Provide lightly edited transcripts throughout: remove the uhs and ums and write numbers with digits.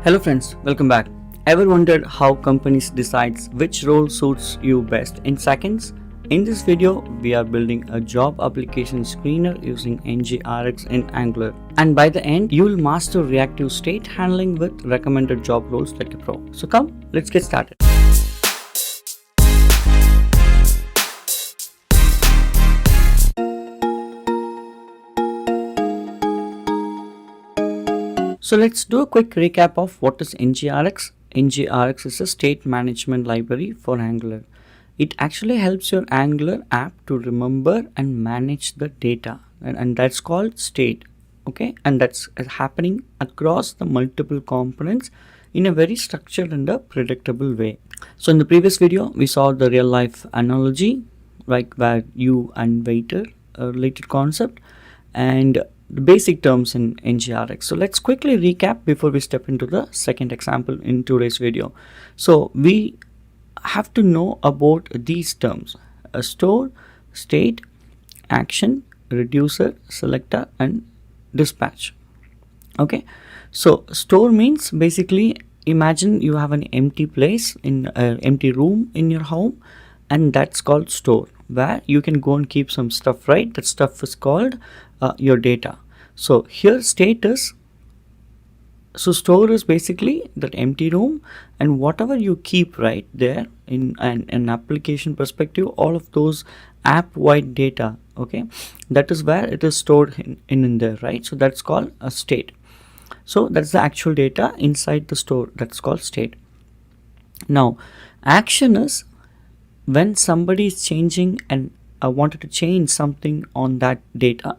Hello friends, welcome back. Ever wondered how companies decides which role suits you best in seconds? In this video, we are building a job application screener using NgRx in Angular. And by the end, you will master reactive state handling with recommended job roles like a pro. So come, let's get started. So let's do a quick recap of what is NgRx. NgRx is a state management library for Angular. It actually helps your Angular app to remember and manage the data, and that's called state. Okay, and that's happening across the multiple components in a very structured and a predictable way. So in the previous video, we saw the real life analogy, like where you and waiter related concept, and the basic terms in NgRx. So let's quickly recap before we step into the second example in today's video. So we have to know about these terms: a store, state, action, reducer, selector, and dispatch. Okay, so store means basically imagine you have an empty place in an empty room in your home, and that's called store, where you can go and keep some stuff, right? That stuff is called your data. So here state is, so store is basically that empty room, and whatever you keep right there in an application perspective, all of those app wide data, okay, that is where it is stored in there, right? So that's called a state. So that's the actual data inside the store, that's called state. Now action is when somebody is changing and wanted to change something on that data.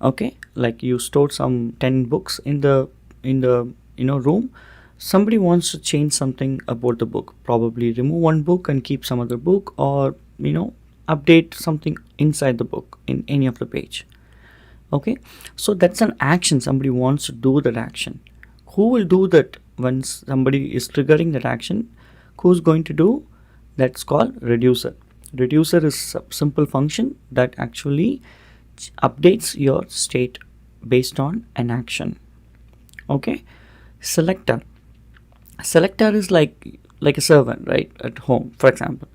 Okay, like you stored some 10 books in the room. Somebody wants to change something about the book, probably remove one book and keep some other book, or update something inside the book in any of the page. Okay, so that's an action. Somebody wants to do that action. Who will do that? When somebody is triggering that action, who's going to do? That's called reducer. Reducer is a simple function that actually updates your state based on an action. Okay, selector is like a servant, right? At home, for example,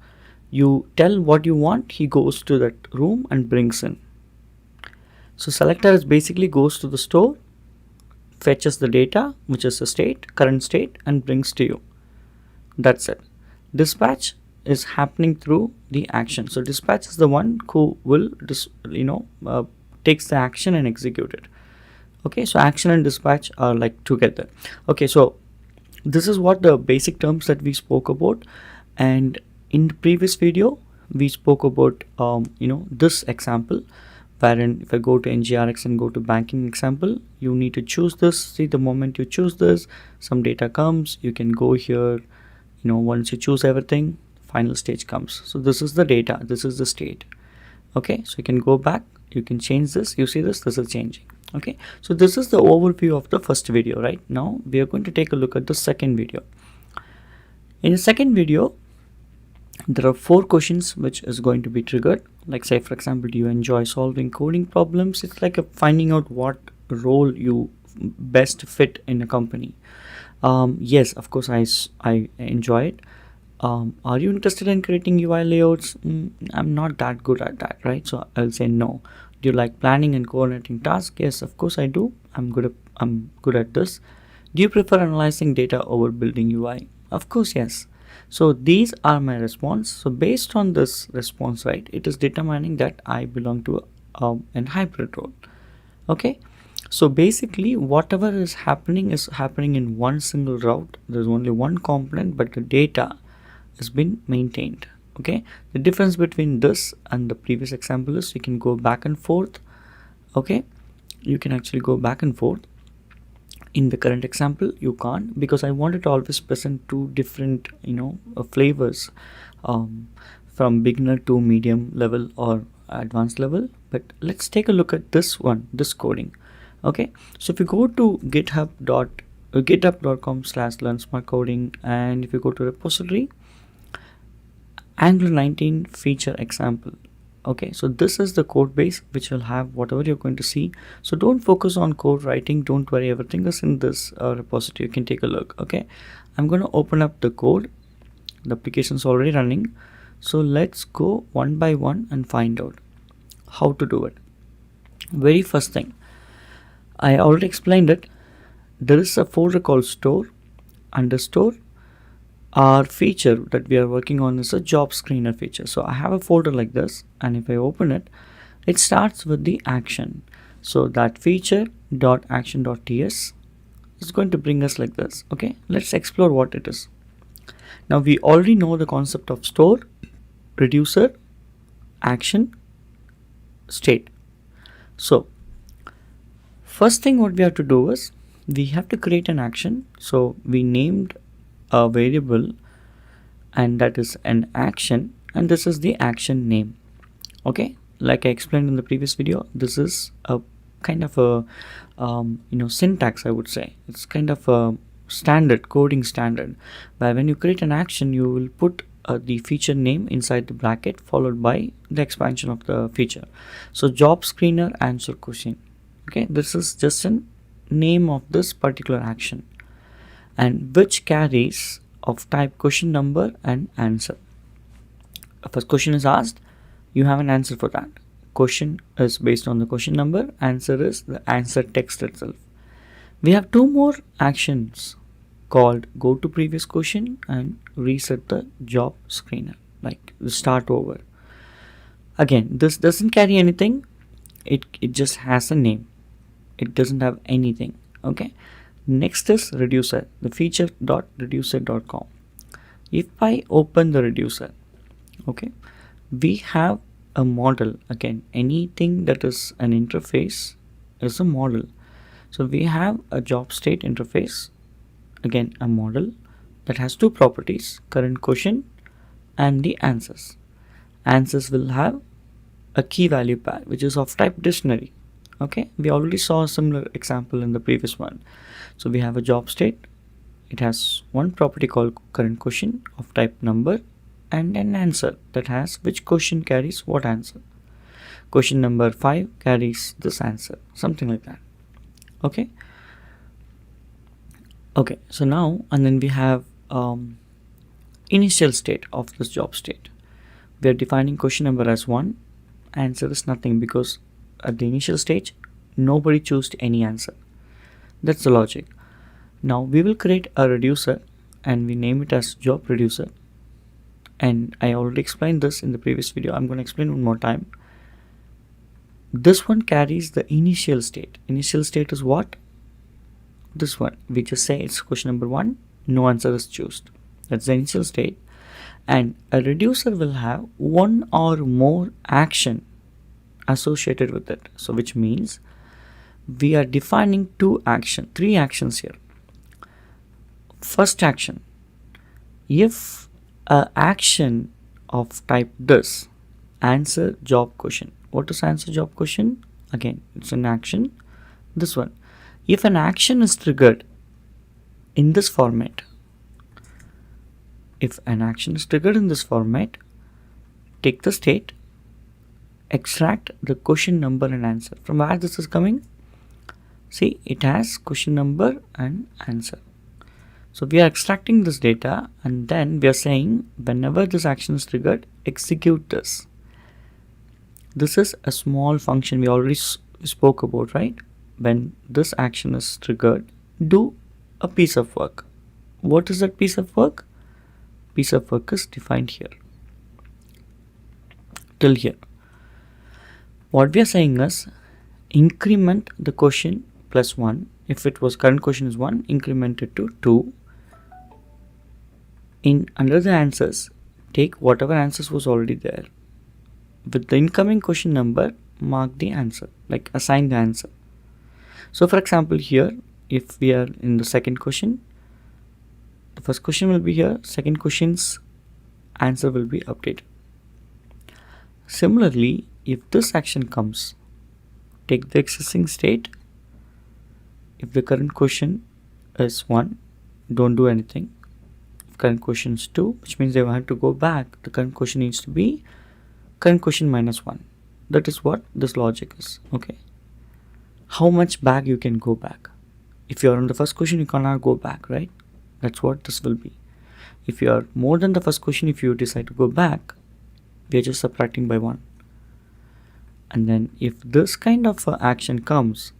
you tell what you want, he goes to that room and brings in. So selector is basically goes to the store, fetches the data, which is the state, current state, and brings to you. That's it. Dispatch is happening through the action. So dispatch is the one who will takes the action and execute it. Okay, so action and dispatch are like together. Okay, so this is what the basic terms that we spoke about, and in the previous video we spoke about this example, wherein if I go to NgRx and go to banking example, you need to choose this. See, the moment you choose this, some data comes, you can go here, once you choose everything, final stage comes. So this is the data, this is the state. Okay, so you can go back, you can change this, you see this is changing. Okay, so this is the overview of the first video. Right now we are going to take a look at the second video. In the second video, there are 4 questions which is going to be triggered. Like, say for example, do you enjoy solving coding problems? It's like finding out what role you best fit in a company. Yes, of course I enjoy it. Are you interested in creating UI layouts? I'm not that good at that, right? So I'll say no. Do you like planning and coordinating tasks? Yes, of course I do. I'm good at this. Do you prefer analyzing data over building UI? Of course, yes. So these are my response. So based on this response, right, it is determining that I belong to an hybrid role. Okay, so basically whatever is happening in one single route. There's only one component, but the data has been maintained. Okay, the difference between this and the previous example is you can go back and forth. Okay, you can actually go back and forth. In the current example you can't, because I wanted to always present 2 different flavors, from beginner to medium level or advanced level. But let's take a look at this one, this coding. Okay, so if you go to github.com/learnsmartcoding, and if you go to repository, Angular 19 feature example, Okay, so this is the code base which will have whatever you're going to see. So don't focus on code writing, don't worry, everything is in this repository. You can take a look. Okay, I'm going to open up the code. The application is already running, so let's go one by one and find out how to do it. Very first thing, I already explained it. There is a folder called store. Under store, our feature that we are working on is a job screener feature. So I have a folder like this, and if I open it, it starts with the action. So that feature dot action dot ts is going to bring us like this. Okay, let's explore what it is. Now we already know the concept of store, reducer, action, state. So first thing what we have to do is we have to create an action. So we named a variable, and that is an action, and this is the action name. Okay, like I explained in the previous video, this is a kind of a syntax, I would say. It's kind of a standard coding standard, where when you create an action, you will put the feature name inside the bracket followed by the expansion of the feature. So job screener answer question. Okay, this is just a name of this particular action, and which carries of type question number and answer. If a question is asked, you have an answer for that. Question is based on the question number, answer is the answer text itself. We have two more actions called go to previous question and reset the job screener, like start over. Again, this doesn't carry anything, it just has a name, it doesn't have anything. Okay, next is reducer, the feature dot reducer dot com. If I open the reducer, okay, we have a model. Again, anything that is an interface is a model. So we have a job state interface, again a model that has two properties, current question and the answers. Answers will have a key value pair which is of type dictionary. Okay, we already saw a similar example in the previous one. So we have a job state, it has one property called current question of type number, and an answer that has which question carries what answer. Question number 5 carries this answer, something like that. Okay, so now, and then we have initial state of this job state. We are defining question number as 1, answer is nothing, because at the initial stage nobody chose any answer. That's the logic. Now we will create a reducer and we name it as job reducer, and I already explained this in the previous video. I'm going to explain one more time. This one carries the initial state. Initial state is what? This one. We just say it's question number 1, no answer is chosen. That's the initial state. And a reducer will have one or more action associated with it. So which means we are defining three actions here. First action, if a action of type this, answer job question. What is answer job question? Again, it's an action. This one, if an action is triggered in this format, take the state, extract the question number and answer. From where this is coming? See, it has question number and answer. So we are extracting this data, and then we are saying whenever this action is triggered, execute this. This is a small function we already spoke about, right? When this action is triggered, do a piece of work. What is that piece of work? Piece of work is defined here. Till here. What we are saying is increment the question plus 1. If it was current question is 1, increment it to 2. Under the answers, take whatever answers was already there. With the incoming question number, mark the answer, like assign the answer. So for example here, if we are in the second question, the first question will be here, second question's answer will be updated. Similarly, if this action comes, take the existing state. If the current question is 1, don't do anything. If current question is 2, which means they will have to go back. The current question needs to be current question minus 1. That is what this logic is. Okay, how much back you can go back? If you are on the first question, you cannot go back, right? That's what this will be. If you are more than the first question, if you decide to go back, we are just subtracting by 1. And then if this kind of action comes,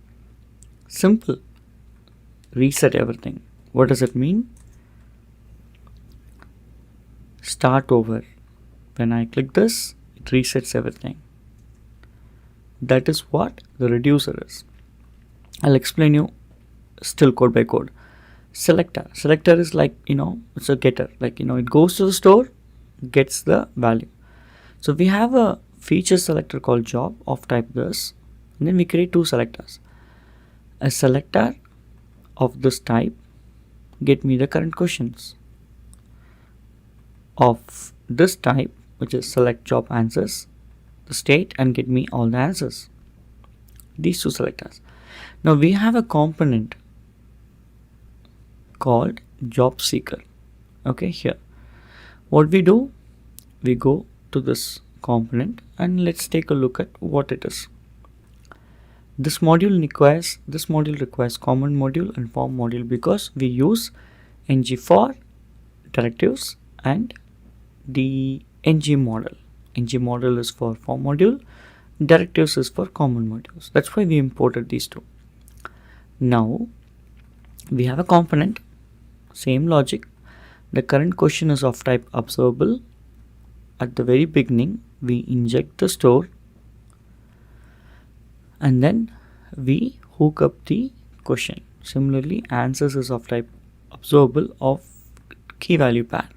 simple, reset everything. What does it mean? Start over. When I click this, it resets everything. That is what the reducer is. I'll explain you still code by code. Selector is like, it's a getter. Like, it goes to the store, gets the value. So we have a feature selector called job of type this, and then we create 2 selectors. A selector of this type get me the current questions. Of this type, which is select job answers, the state, and get me all the answers. These 2 selectors. Now we have a component called job seeker. Okay, here what we do, we go to this component and let's take a look at what it is. This module requires common module and form module because we use ng for directives and the ng model. Ng model is for form module, directives is for common modules. That's why we imported these 2. Now we have a component, same logic. The current question is of type observable. At the very beginning, we inject the store and then we hook up the question. Similarly, answers is of type observable of key value pair.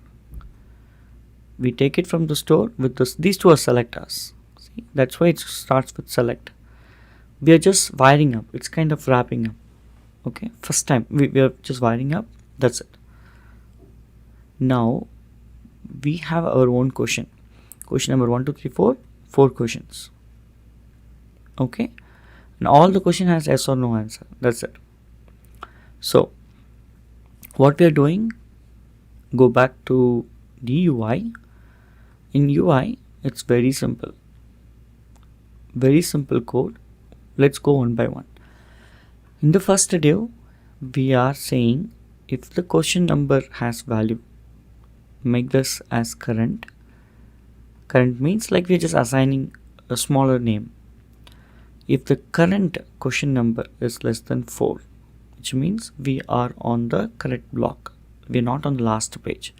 We take it from the store with this. These 2 are selectors. See, that's why it starts with select. We are just wiring up. It's kind of wrapping up. Okay, first time we are just wiring up. That's it. Now we have our own question. Question number 1, 2, 3, 4. 4 questions. Okay, and all the question has yes or no answer. That's it. So what we are doing, go back to the UI. In UI, it's very simple. Very simple code. Let's go one by one. In the first video, we are saying if the question number has value, make this as current. Current means like we're just assigning a smaller name. If the current question number is less than 4, which means we are on the correct block, we're not on the last page.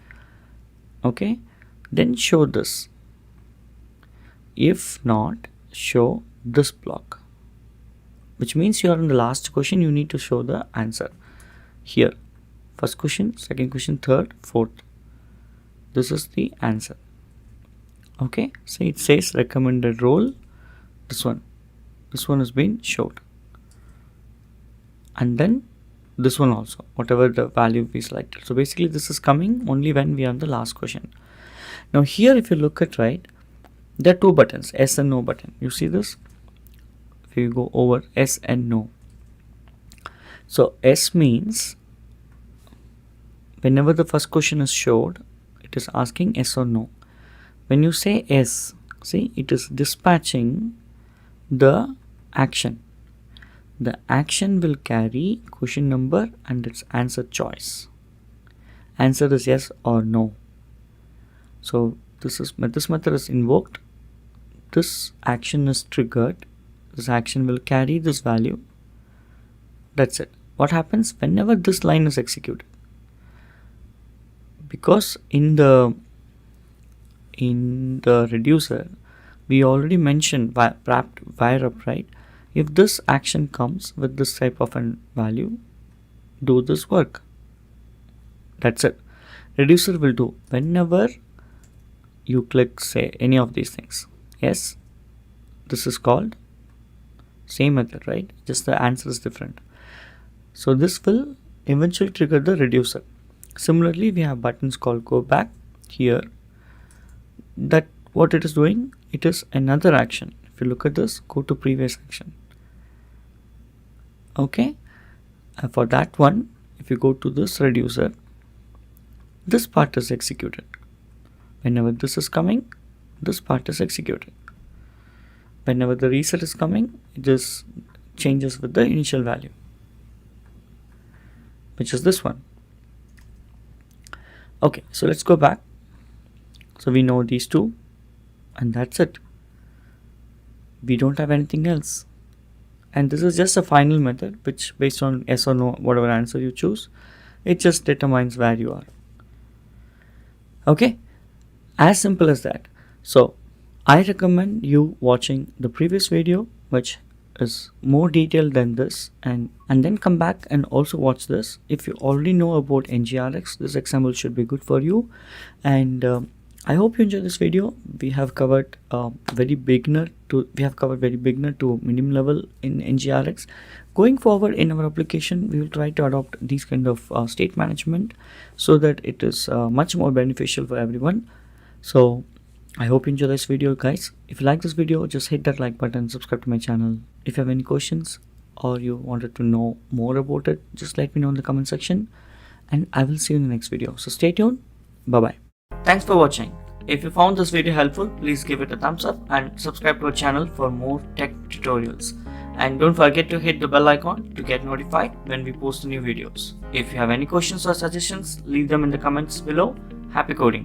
Okay, then show this. If not, show this block, which means you are in the last question. You need to show the answer here. First question, second question, third, fourth. This is the answer. Okay, so it says recommended role. This one has been showed, and then this one also, whatever the value we selected. So basically this is coming only when we are on the last question. Now here, if you look at right, there are 2 buttons, yes and no button. You see this? If you go over yes and no. So yes means whenever the first question is showed, it is asking yes or no. When you say yes, see, it is dispatching the action. The action will carry question number and its answer choice. Answer is yes or no. So this method is invoked. This action is triggered. This action will carry this value. That's it. What happens whenever this line is executed? Because in the reducer, we already mentioned wrapped wire up, right? If this action comes with this type of a value, do this work. That's it. Reducer will do whenever you click, say, any of these things. Yes, this is called same method, right? Just the answer is different. So this will eventually trigger the reducer. Similarly, we have buttons called go back here. That what it is doing, it is another action. If you look at this, go to previous action. Okay, and for that one, if you go to this reducer, this part is executed. Whenever this is coming, this part is executed. Whenever the reset is coming, it just changes with the initial value, which is this one. Okay, so let's go back. So we know these two, and that's it. We don't have anything else. And this is just a final method, which based on yes or no, whatever answer you choose, it just determines where you are. Okay, as simple as that. So I recommend you watching the previous video, which is more detailed than this, and then come back and also watch this. If you already know about NgRx, this example should be good for you. And I hope you enjoyed this video. We have covered very beginner to minimum level in NgRx. Going forward in our application, we will try to adopt these kind of state management so that it is much more beneficial for everyone. So I hope you enjoy this video, guys. If you like this video, just hit that like button, subscribe to my channel. If you have any questions or you wanted to know more about it, just let me know in the comment section, and I will see you in the next video. So stay tuned. Bye bye. Thanks for watching. If you found this video helpful, please give it a thumbs up and subscribe to our channel for more tech tutorials. And don't forget to hit the bell icon to get notified when we post new videos. If you have any questions or suggestions, leave them in the comments below. Happy coding!